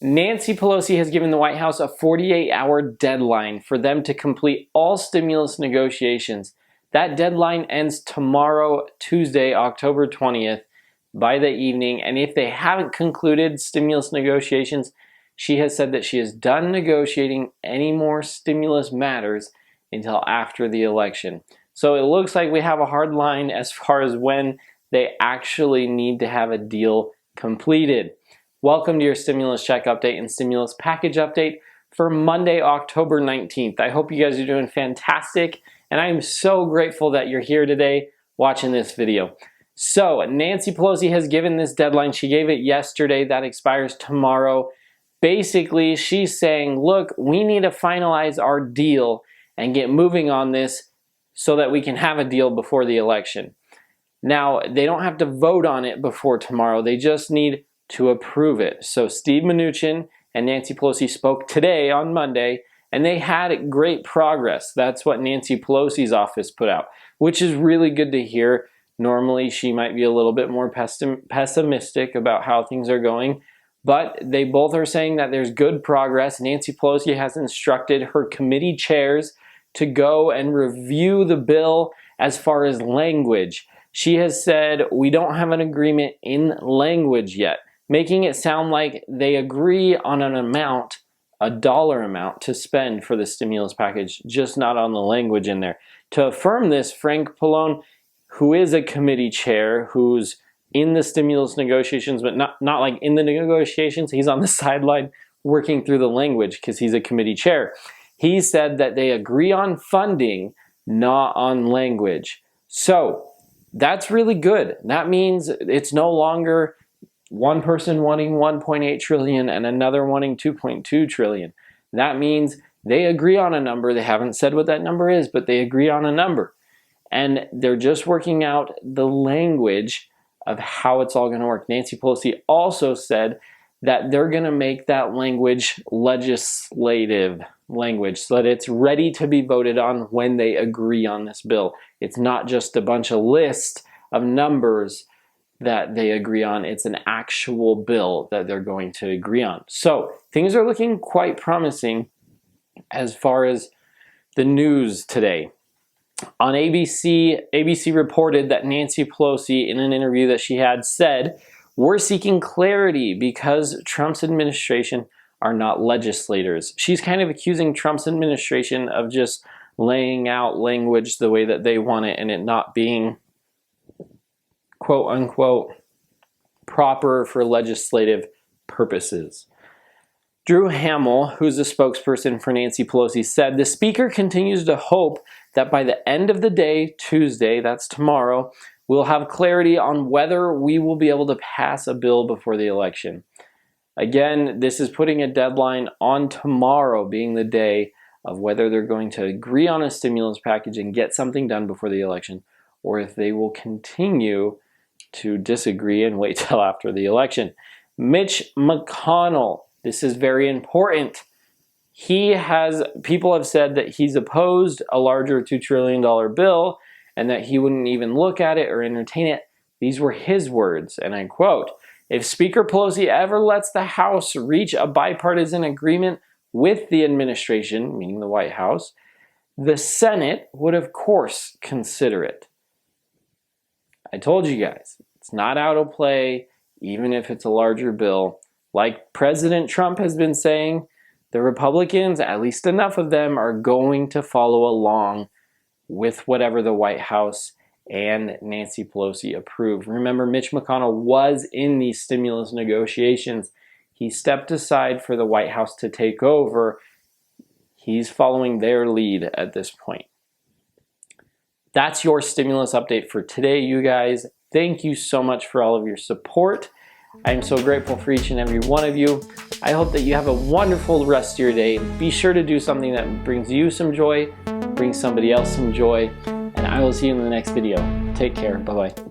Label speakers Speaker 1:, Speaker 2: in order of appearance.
Speaker 1: Nancy Pelosi has given the White House a 48-hour deadline for them to complete all stimulus negotiations. That deadline ends tomorrow, Tuesday, October 20th, by the evening. And if they haven't concluded stimulus negotiations, she has said that she is done negotiating any more stimulus matters until after the election. So it looks like we have a hard line as far as when they actually need to have a deal completed. Welcome to your stimulus check update and stimulus package update for Monday, October 19th. I hope you guys are doing fantastic, and I am so grateful that you're here today watching this video. So Nancy Pelosi has given this deadline. She gave it yesterday. That expires tomorrow. Basically, she's saying, look, we need to finalize our deal and get moving on this so that we can have a deal before the election. Now, they don't have to vote on it before tomorrow. They just need to approve it. So Steve Mnuchin and Nancy Pelosi spoke today on Monday, and they had great progress. That's what Nancy Pelosi's office put out, which is really good to hear. Normally, she might be a little bit more pessimistic about how things are going, but they both are saying that there's good progress. Nancy Pelosi has instructed her committee chairs to go and review the bill as far as language. She has said, we don't have an agreement in language yet, making it sound like they agree on an amount, a dollar amount to spend for the stimulus package, just not on the language in there. To affirm this, Frank Pallone, who is a committee chair, who's in the stimulus negotiations, but not like in the negotiations, he's on the sideline working through the language because he's a committee chair. He said that they agree on funding, not on language. So that's really good. That means it's no longer one person wanting 1.8 trillion and another wanting 2.2 trillion. That means they agree on a number. They haven't said what that number is, but they agree on a number. And they're just working out the language of how it's all going to work. Nancy Pelosi also said that they're going to make that language legislative language so that it's ready to be voted on when they agree on this bill. It's not just a bunch of lists of numbers that they agree on. It's an actual bill that they're going to agree on. So things are looking quite promising as far as the news today. On ABC reported that Nancy Pelosi, in an interview that she had, said, we're seeking clarity because Trump's administration are not legislators. She's kind of accusing Trump's administration of just laying out language the way that they want it and it not being quote unquote proper for legislative purposes. Drew Hamill, who's a spokesperson for Nancy Pelosi, said the speaker continues to hope that by the end of the day, Tuesday, that's tomorrow, we'll have clarity on whether we will be able to pass a bill before the election. Again, this is putting a deadline on tomorrow being the day of whether they're going to agree on a stimulus package and get something done before the election, or if they will continue to disagree and wait till after the election. Mitch McConnell, this is very important. People have said that he's opposed a larger $2 trillion bill and that he wouldn't even look at it or entertain it. These were his words, and I quote, if Speaker Pelosi ever lets the House reach a bipartisan agreement with the administration, meaning the White House, the Senate would of course consider it. I told you guys, it's not out of play, even if it's a larger bill. Like President Trump has been saying, the Republicans, at least enough of them, are going to follow along with whatever the White House and Nancy Pelosi approve. Remember, Mitch McConnell was in these stimulus negotiations. He stepped aside for the White House to take over. He's following their lead at this point. That's your stimulus update for today, you guys. Thank you so much for all of your support. I am so grateful for each and every one of you. I hope that you have a wonderful rest of your day. Be sure to do something that brings you some joy, brings somebody else some joy, and I will see you in the next video. Take care. Bye-bye.